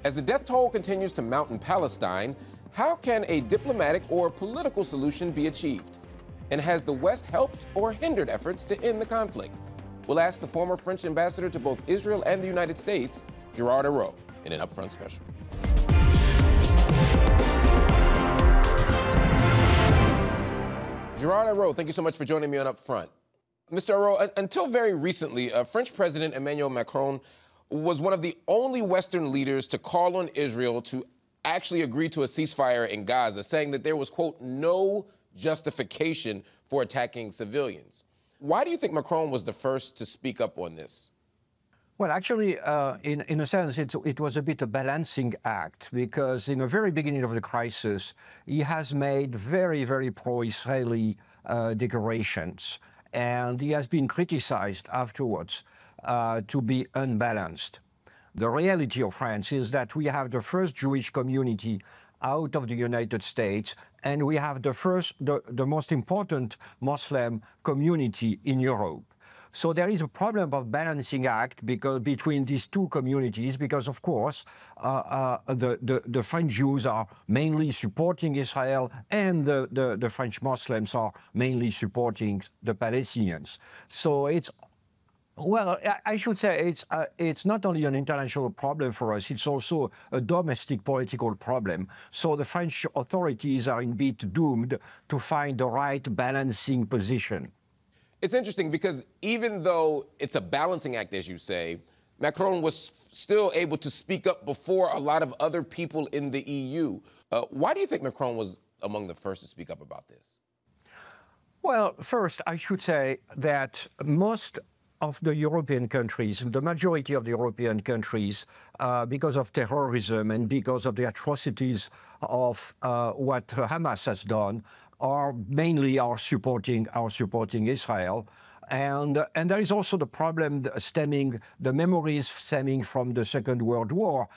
As the death toll continues to mount in Palestine, how can a diplomatic or political solution be achieved? And has the West helped or hindered efforts to end the conflict? We'll ask the former French ambassador to both Israel and the United States, Gerard Araud, in an Upfront special. Gerard Araud, thank you so much for joining me on Upfront. Mr. Araud, until very recently, French President Emmanuel Macron was one of the only Western leaders to call on Israel to actually agree to a ceasefire in Gaza, saying that there was, quote, no justification for attacking civilians. Why do you think Macron was the first to speak up on this? Well, actually, in a sense, it was a bit a balancing act, because in the very beginning of the crisis, he has made very, very pro-Israeli declarations, and he has been criticized afterwards to be unbalanced. The reality of France is that we have the first Jewish community out of the United States, and we have the most important Muslim community in Europe. So there is a problem of balancing act between these two communities, because of course the French Jews are mainly supporting Israel, and the French Muslims are mainly supporting the Palestinians. So it's, well, I should say it's not only an international problem for us, it's also a domestic political problem. So the French authorities are indeed doomed to find the right balancing position. It's interesting because even though it's a balancing act, as you say, Macron was still able to speak up before a lot of other people in the EU. Why do you think Macron was among the first to speak up about this? Well, first, I should say that most of the European countries, the majority of the European countries, because of terrorism and because of the atrocities of what Hamas has done, are mainly supporting Israel. And there is also the problem the memories stemming from the Second World War,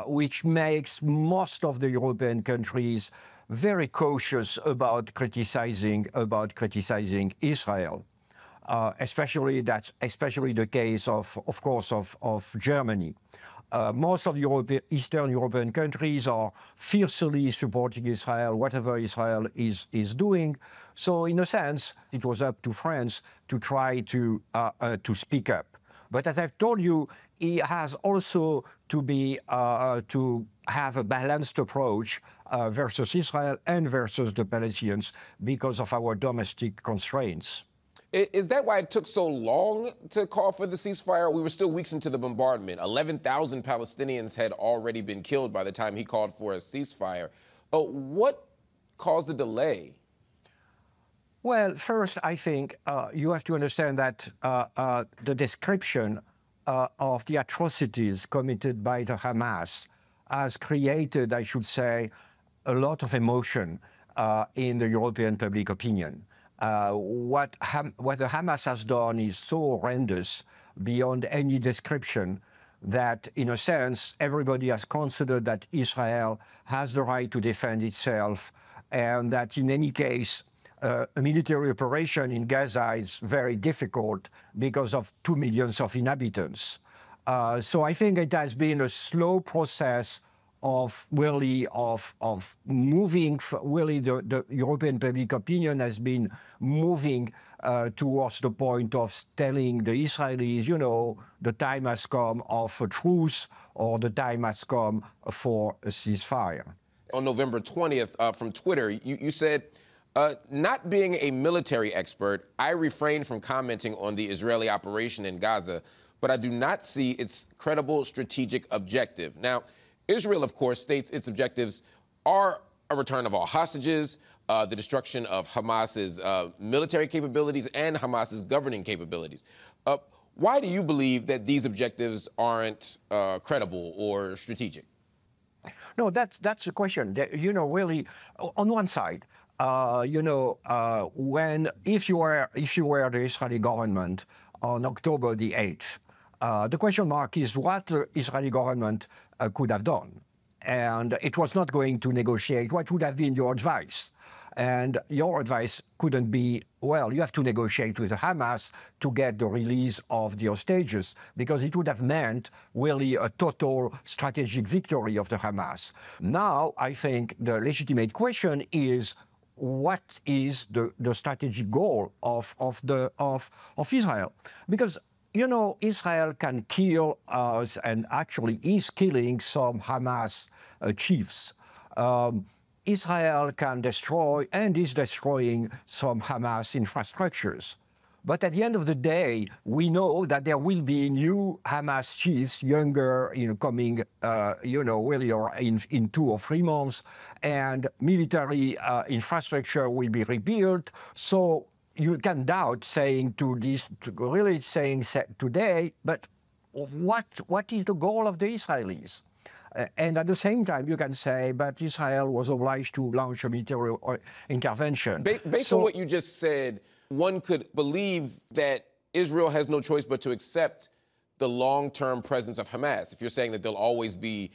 which makes most of the European countries very cautious about criticizing Israel. Especially the case of course, of Germany. Most of Eastern European countries are fiercely supporting Israel, whatever Israel is doing. So in a sense, it was up to France to try to speak up. But as I've told you, he has also to have a balanced approach versus Israel and versus the Palestinians because of our domestic constraints. Is that why it took so long to call for the ceasefire? We were still weeks into the bombardment. 11,000 Palestinians had already been killed by the time he called for a ceasefire. What caused the delay? Well, first, I think you have to understand that the description of the atrocities committed by the Hamas has created, I should say, a lot of emotion in the European public opinion. What the Hamas has done is so horrendous beyond any description that, in a sense, everybody has considered that Israel has the right to defend itself, and that in any case, a military operation in Gaza is very difficult because of 2 million inhabitants. So I think it has been a slow process of really moving, really the European public opinion has been moving towards the point of telling the Israelis, you know, the time has come of a truce, or the time has come for a ceasefire. On November 20th, from Twitter, you said, not being a military expert, I refrain from commenting on the Israeli operation in Gaza, but I do not see its credible strategic objective. Now, Israel, of course, states its objectives are a return of all hostages, the destruction of Hamas's military capabilities and Hamas's governing capabilities. Why do you believe that these objectives aren't credible or strategic? No, that's the question. You know, really, on one side, you know, if you were the Israeli government on October the 8th, the question mark is what the Israeli government could have done. And it was not going to negotiate. What would have been your advice? And your advice couldn't be, well, you have to negotiate with Hamas to get the release of the hostages, because it would have meant really a total strategic victory of the Hamas. Now, I think the legitimate question is, what is the strategic goal of Israel? Because, you know, Israel can kill us and actually is killing some Hamas chiefs. Israel can destroy and is destroying some Hamas infrastructures. But at the end of the day, we know that there will be new Hamas chiefs, younger, coming, really in 2 or 3 months, and military infrastructure will be rebuilt. So you can doubt saying today, but what is the goal of the Israelis? And at the same time, you can say, but Israel was obliged to launch a military intervention. Based on what you just said, one could believe that Israel has no choice but to accept the long-term presence of Hamas. If you're saying that they'll always be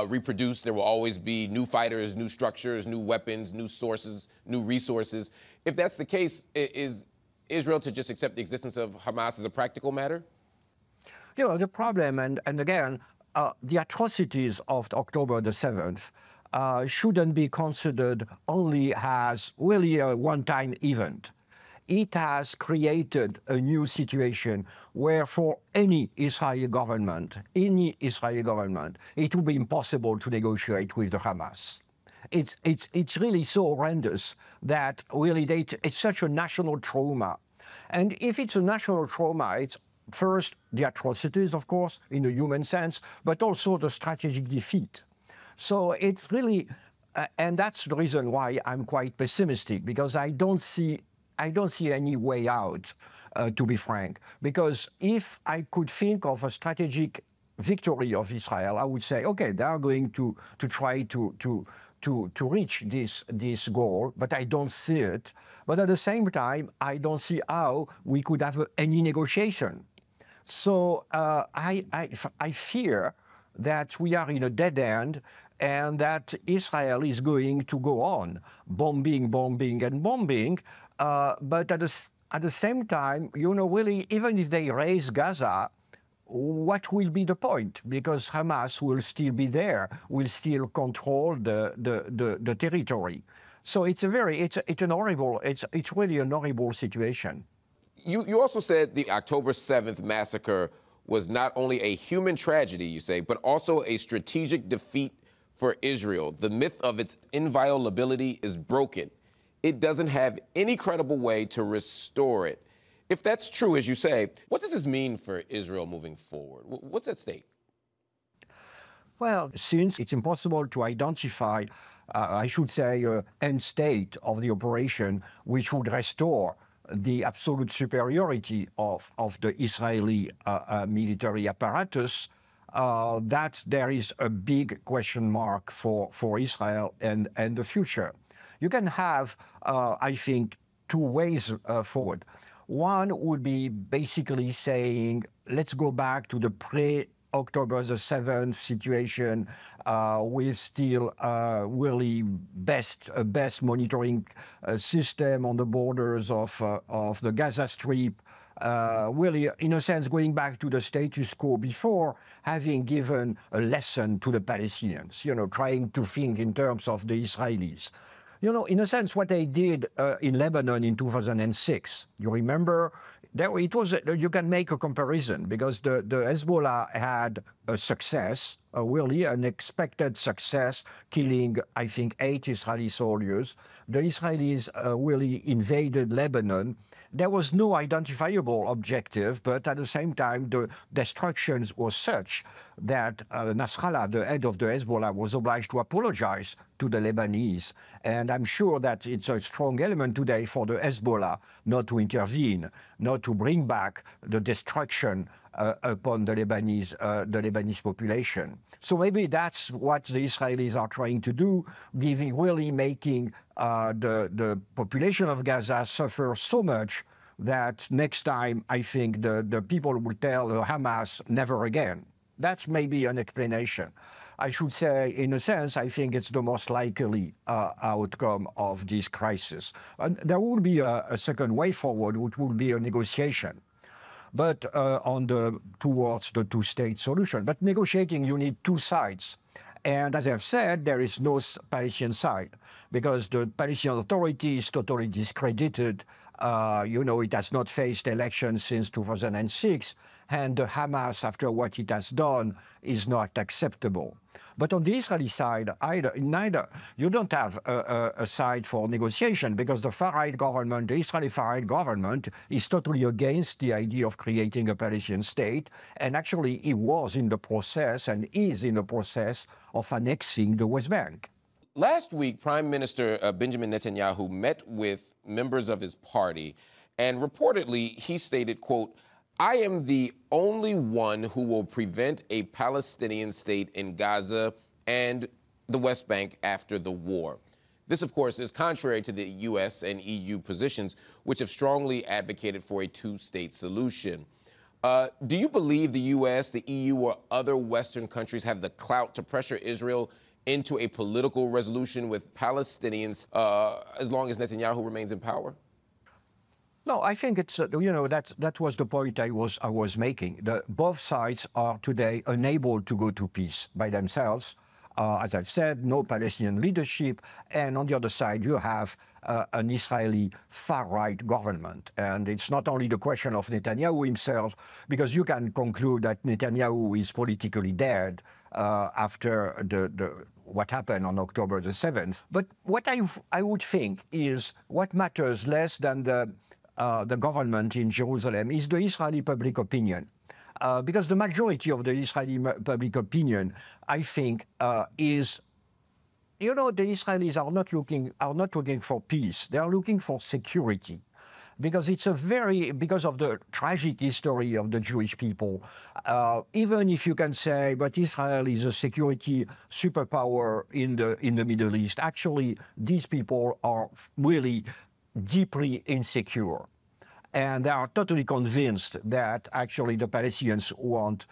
reproduced, there will always be new fighters, new structures, new weapons, new sources, new resources. If that's the case, is Israel to just accept the existence of Hamas as a practical matter? You know, the problem, and again, the atrocities of October the 7th shouldn't be considered only as really a one-time event. It has created a new situation where for any Israeli government, it would be impossible to negotiate with the Hamas. It's really so horrendous that really it's such a national trauma. And if it's a national trauma, it's first the atrocities, of course, in a human sense, but also the strategic defeat. So it's really, and that's the reason why I'm quite pessimistic, because I don't see any way out, to be frank. Because if I could think of a strategic victory of Israel, I would say, okay, they are going to try to reach this goal, but I don't see it. But at the same time, I don't see how we could have any negotiation. So I fear that we are in a dead end, and that Israel is going to go on bombing, and bombing. But at the same time, really, even if they raise Gaza, what will be the point? Because Hamas will still be there, will still control the territory. So it's really an horrible situation. You also said the October 7th massacre was not only a human tragedy, you say, but also a strategic defeat for Israel. The myth of its inviolability is broken. It doesn't have any credible way to restore it. If that's true, as you say, what does this mean for Israel moving forward? What's at stake? Well, since it's impossible to identify, I should say, an end state of the operation which would restore the absolute superiority of the Israeli military apparatus, that there is a big question mark for Israel and the future. You can have, I think, 2 ways forward. One would be basically saying, let's go back to the pre-October the 7th situation with still really best monitoring system on the borders of the Gaza Strip, really, in a sense, going back to the status quo before, having given a lesson to the Palestinians, trying to think in terms of the Israelis. In a sense, what they did in Lebanon in 2006, you remember, it was, you can make a comparison, because the Hezbollah had a success, really an expected success, killing, I think, 8 Israeli soldiers. The Israelis really invaded Lebanon. There was no identifiable objective, but at the same time, the destruction was such that Nasrallah, the head of the Hezbollah, was obliged to apologize to the Lebanese. And I'm sure that it's a strong element today for the Hezbollah not to intervene, not to bring back the destruction upon the Lebanese population. So maybe that's what the Israelis are trying to do, really making the population of Gaza suffer so much that next time, I think the people will tell Hamas never again. That's maybe an explanation. I should say, in a sense, I think it's the most likely outcome of this crisis. And there will be a second way forward, which will be a negotiation, but towards the two-state solution. But negotiating, you need two sides. And as I've said, there is no Palestinian side because the Palestinian Authority is totally discredited. It has not faced elections since 2006, and the Hamas, after what it has done, is not acceptable. But on the Israeli side, neither you don't have a side for negotiation because the far-right government, the Israeli far-right government, is totally against the idea of creating a Palestinian state, and actually it was in the process and is in the process of annexing the West Bank. Last week, Prime Minister Benjamin Netanyahu met with members of his party, and reportedly he stated, quote, "I am the only one who will prevent a Palestinian state in Gaza and the West Bank after the war." This, of course, is contrary to the U.S. and EU positions, which have strongly advocated for a two-state solution. Do you believe the U.S., the EU, or other Western countries have the clout to pressure Israel into a political resolution with Palestinians as long as Netanyahu remains in power? No, I think it's, that was the point I was making. Both sides are today unable to go to peace by themselves. As I've said, no Palestinian leadership. And on the other side, you have an Israeli far-right government. And it's not only the question of Netanyahu himself, because you can conclude that Netanyahu is politically dead after what happened on October the 7th. But what I would think is what matters less than the government in Jerusalem is the Israeli public opinion. Because the majority of the Israeli public opinion, I think, is, the Israelis are not looking for peace. They are looking for security. Because because of the tragic history of the Jewish people, even if you can say, but Israel is a security superpower in the Middle East, actually, these people are really deeply insecure. And they are totally convinced that actually the Palestinians want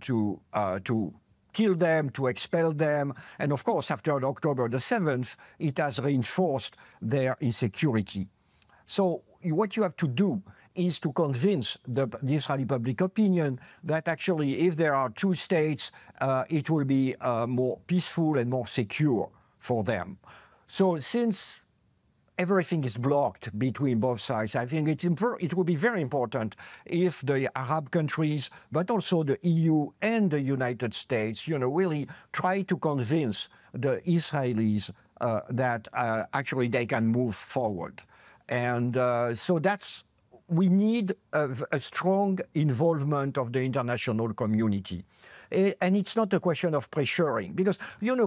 to kill them, to expel them. And of course, after October the 7th, it has reinforced their insecurity. So what you have to do is to convince the Israeli public opinion that actually if there are two states, it will be more peaceful and more secure for them. So since everything is blocked between both sides, I think it will be very important if the Arab countries, but also the EU and the United States, really try to convince the Israelis that actually they can move forward. And so we need a strong involvement of the international community. And it's not a question of pressuring, because,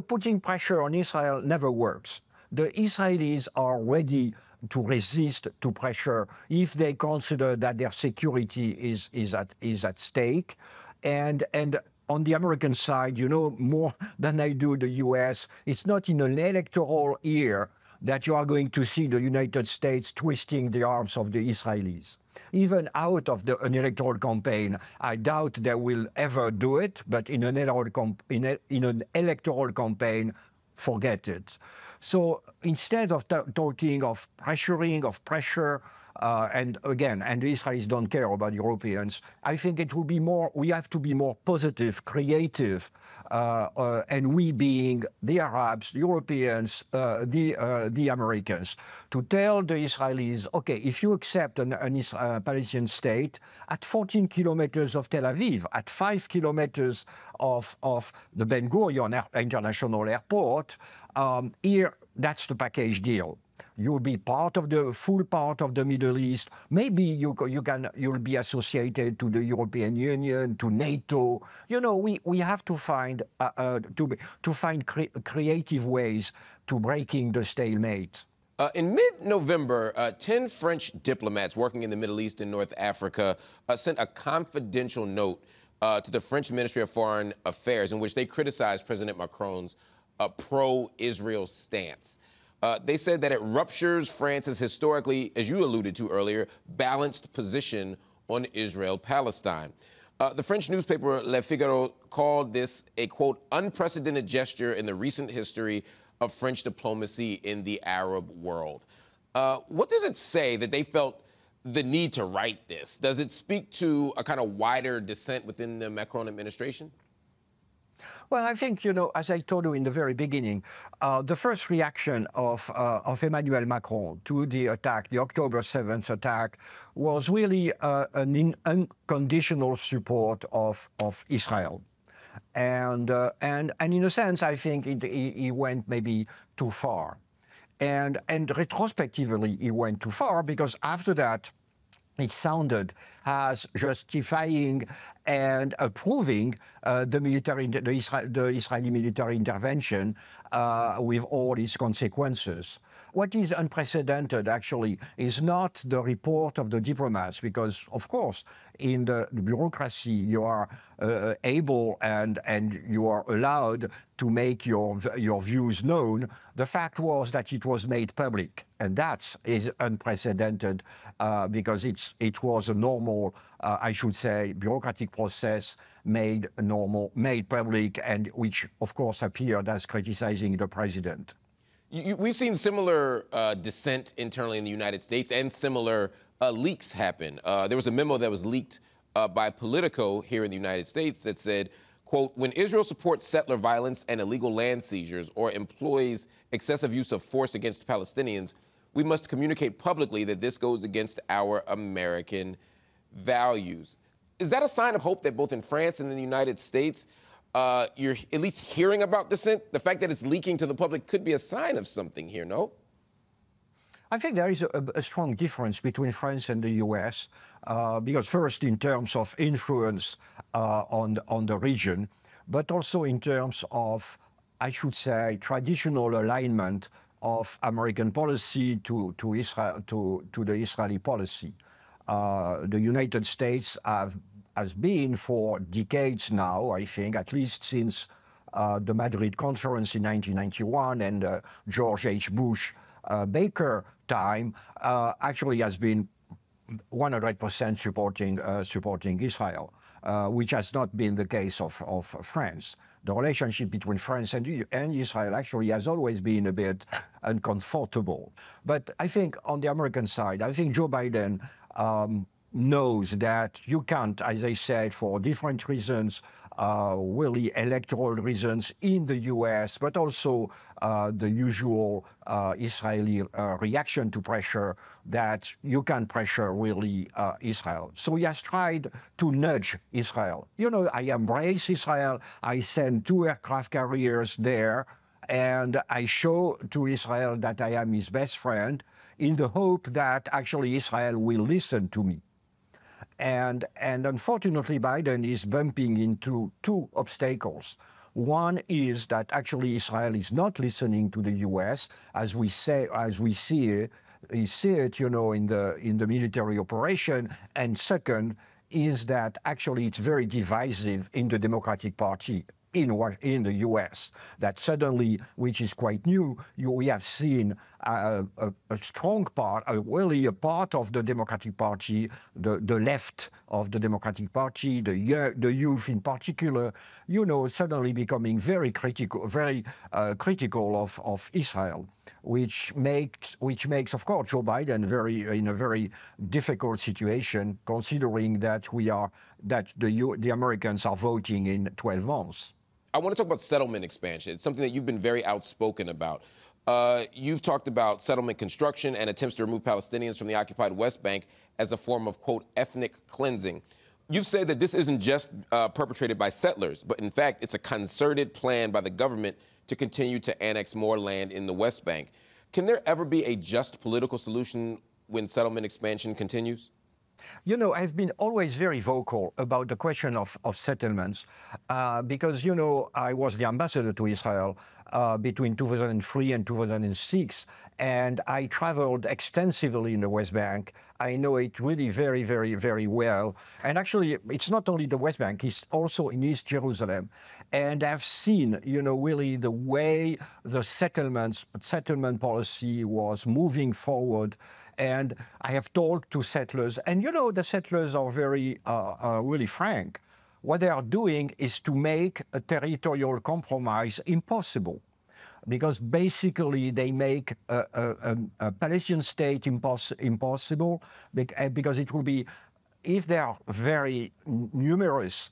putting pressure on Israel never works. The Israelis are ready to resist to pressure if they consider that their security is at stake. And on the American side, more than I do the US, it's not in an electoral year that you are going to see the United States twisting the arms of the Israelis. Even out of an electoral campaign, I doubt they will ever do it, but in an electoral campaign, forget it. So instead of talking of pressuring, of pressure, and the Israelis don't care about Europeans, I think it will be we have to be more positive, creative, and we being the Arabs, the Europeans, the Americans, to tell the Israelis, okay, if you accept a Palestinian state at 14 kilometers of Tel Aviv, at 5 kilometers of the Ben Gurion International Airport, here, that's the package deal. You'll be full part of the Middle East. Maybe you'll be associated to the European Union, to NATO. We have to find creative ways to breaking the stalemate. In mid-November, 10 French diplomats working in the Middle East and North Africa sent a confidential note to the French Ministry of Foreign Affairs in which they criticized President Macron's pro-Israel stance. They said that it ruptures France's historically, as you alluded to earlier, balanced position on Israel-Palestine. The French newspaper Le Figaro called this a, quote, unprecedented gesture in the recent history of French diplomacy in the Arab world. What does it say that they felt the need to write this? Does it speak to a kind of wider dissent within the Macron administration? Well, I think, as I told you in the very beginning, the first reaction of Emmanuel Macron to the attack, the October 7th attack, was really an unconditional support of Israel. And in a sense, I think he went maybe too far. And retrospectively, he went too far because after that, it sounded as justifying and approving the Israeli military intervention with all its consequences. What is unprecedented, actually, is not the report of the diplomats, because, of course, in the bureaucracy, you are able and you are allowed to make your views known. The fact was that it was made public, and that is unprecedented because it was a normal, I should say, bureaucratic process made public, and which, of course, appeared as criticizing the president. We've seen similar dissent internally in the United States and similar leaks happen. There was a memo that was leaked by Politico here in the United States that said, quote, when Israel supports settler violence and illegal land seizures or employs excessive use of force against Palestinians, we must communicate publicly that this goes against our American values. Is that a sign of hope that both in France and in the United States, you're at least hearing about dissent? The fact that it's leaking to the public could be a sign of something here, no? I think there is a strong difference between France and the US, because first in terms of influence on the region, but also in terms of, I should say, traditional alignment of American policy to the Israeli policy. The United States has been for decades now, I think, at least since the Madrid Conference in 1991 and George H. Bush Baker time, actually has been 100% supporting Israel, which has not been the case of France. The relationship between France and Israel actually has always been a bit uncomfortable. But I think on the American side, I think Joe Biden knows that you can't, as I said, for different reasons, really electoral reasons in the US, but also the usual Israeli reaction to pressure, that you can pressure really Israel. So he has tried to nudge Israel. I embrace Israel. I send 2 aircraft carriers there, and I show to Israel that I am his best friend in the hope that actually Israel will listen to me. And unfortunately, Biden is bumping into 2 obstacles. One is that actually Israel is not listening to the U.S. as we see it, in the military operation. And second is that actually it's very divisive in the Democratic Party in the U.S. That suddenly, which is quite new, we have seen a strong part, really a part of the Democratic Party, the left of the Democratic Party, the youth in particular, suddenly becoming very critical of Israel, which makes, of course, Joe Biden in a very difficult situation, considering that the Americans are voting in 12 months. I want to talk about settlement expansion. It's something that you've been very outspoken about. You've talked about settlement construction and attempts to remove Palestinians from the occupied West Bank as a form of, quote, ethnic cleansing. You've said that this isn't just perpetrated by settlers, but in fact, it's a concerted plan by the government to continue to annex more land in the West Bank. Can there ever be a just political solution when settlement expansion continues? I've been always very vocal about the question of settlements because, I was the ambassador to Israel between 2003 and 2006, and I traveled extensively in the West Bank. I know it really very, very, very well. And actually, it's not only the West Bank, it's also in East Jerusalem. And I've seen, really the way the settlement policy was moving forward. And I have talked to settlers, and the settlers are very, really frank. what they are doing is to make a territorial compromise impossible. Because basically they make a Palestinian state impossible, because it will be, if they are very numerous,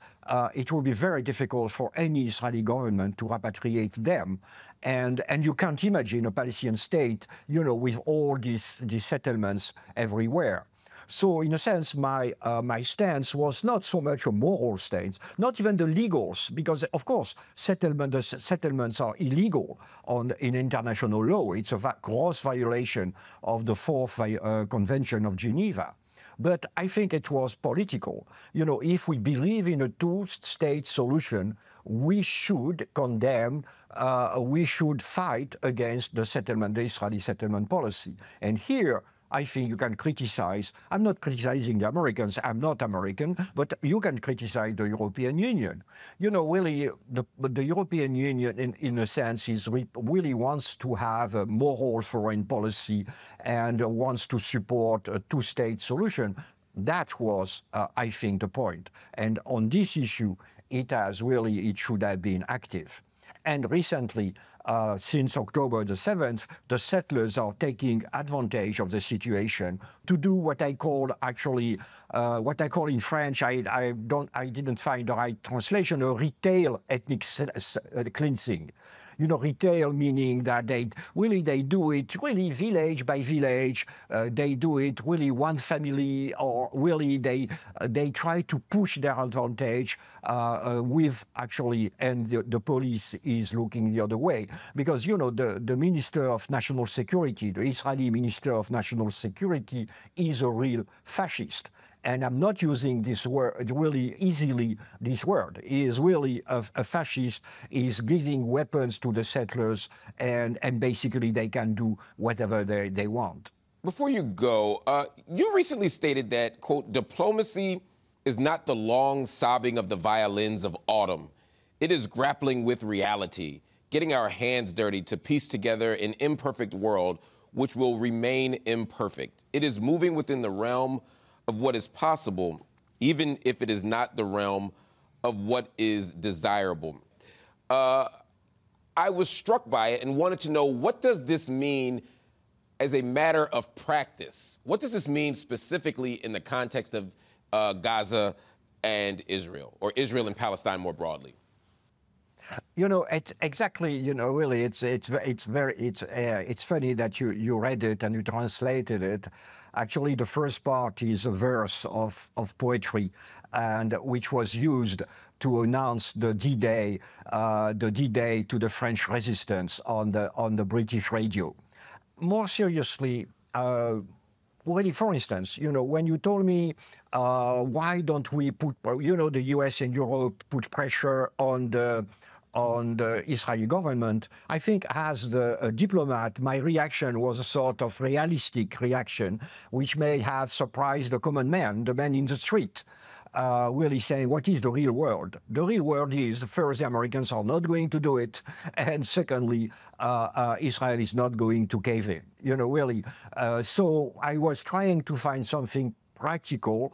it will be very difficult for any Israeli government to repatriate them. And you can't imagine a Palestinian state, you know, with all these settlements everywhere. So in a sense, my stance was not so much a moral stance, not even the legals, because of course settlements are illegal in international law. It's a gross violation of the Fourth Convention of Geneva. But I think it was political. You know, if we believe in a two-state solution, we should condemn, we should fight against the Israeli settlement policy. And here, I think you can criticize, I'm not criticizing the Americans, I'm not American, but you can criticize the European Union. You know, really, the European Union, in a sense, really wants to have a moral foreign policy and wants to support a two-state solution. That was, I think, the point. And on this issue, it should have been active. And recently, since October the 7th, the settlers are taking advantage of the situation to do what I call actually, what I call in French, I didn't find the right translation, a retail ethnic cleansing. You know, retail meaning that they do it really village by village. They do it really one family, or really they try to push their advantage with actually, and the police is looking the other way. Because, you know, the Minister of National Security, the Israeli Minister of National Security is a real fascist. And I'm not using this word really easily, this word. He is really a fascist, is giving weapons to the settlers, and basically they can do whatever they want. Before you go, you recently stated that, quote, diplomacy is not the long sobbing of the violins of autumn. It is grappling with reality, getting our hands dirty to piece together an imperfect world which will remain imperfect. It is moving within the realm of what is possible, even if it is not the realm of what is desirable. I was struck by it and wanted to know, what does this mean as a matter of practice? What does this mean specifically in the context of Gaza and Israel, or Israel and Palestine more broadly? You know, it's exactly, you know, really, it's funny that you read it and you translated it. Actually, the first part is a verse of poetry, and which was used to announce the D-Day to the French resistance on the British radio. More seriously, really, for instance, you know, when you told me why don't we put, you know, the US and Europe put pressure on the Israeli government, I think as a diplomat, my reaction was a sort of realistic reaction, which may have surprised the common man, the man in the street, really saying, what is the real world? The real world is, first, the Americans are not going to do it, and secondly, Israel is not going to cave in, you know, really. So I was trying to find something practical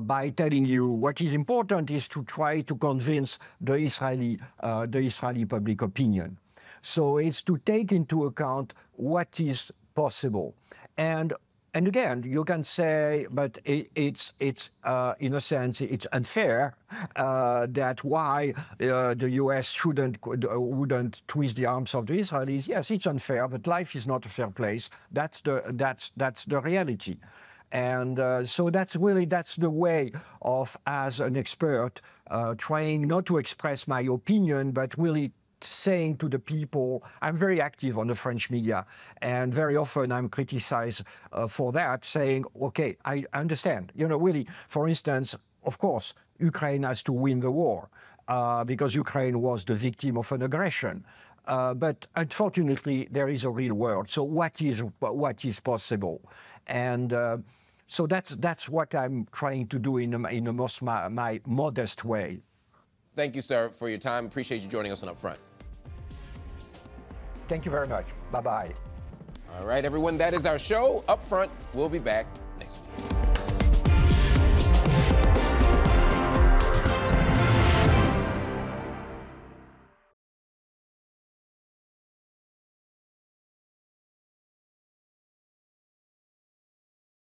by telling you what is important is to try to convince the Israeli public opinion. So it's to take into account what is possible. And again, you can say, but it's in a sense, it's unfair that why the U.S. wouldn't twist the arms of the Israelis. Yes, it's unfair, but life is not a fair place. That's the reality. And so that's the way of, as an expert, trying not to express my opinion, but really saying to the people, I'm very active on the French media, and very often I'm criticized for that, saying, okay, I understand. You know, really, for instance, of course, Ukraine has to win the war because Ukraine was the victim of an aggression. But unfortunately, there is a real world. So what is possible? And so that's what I'm trying to do in the most my modest way. Thank you, sir, for your time. Appreciate you joining us on UpFront. Thank you very much. Bye-bye. All right, everyone, that is our show. UpFront, we'll be back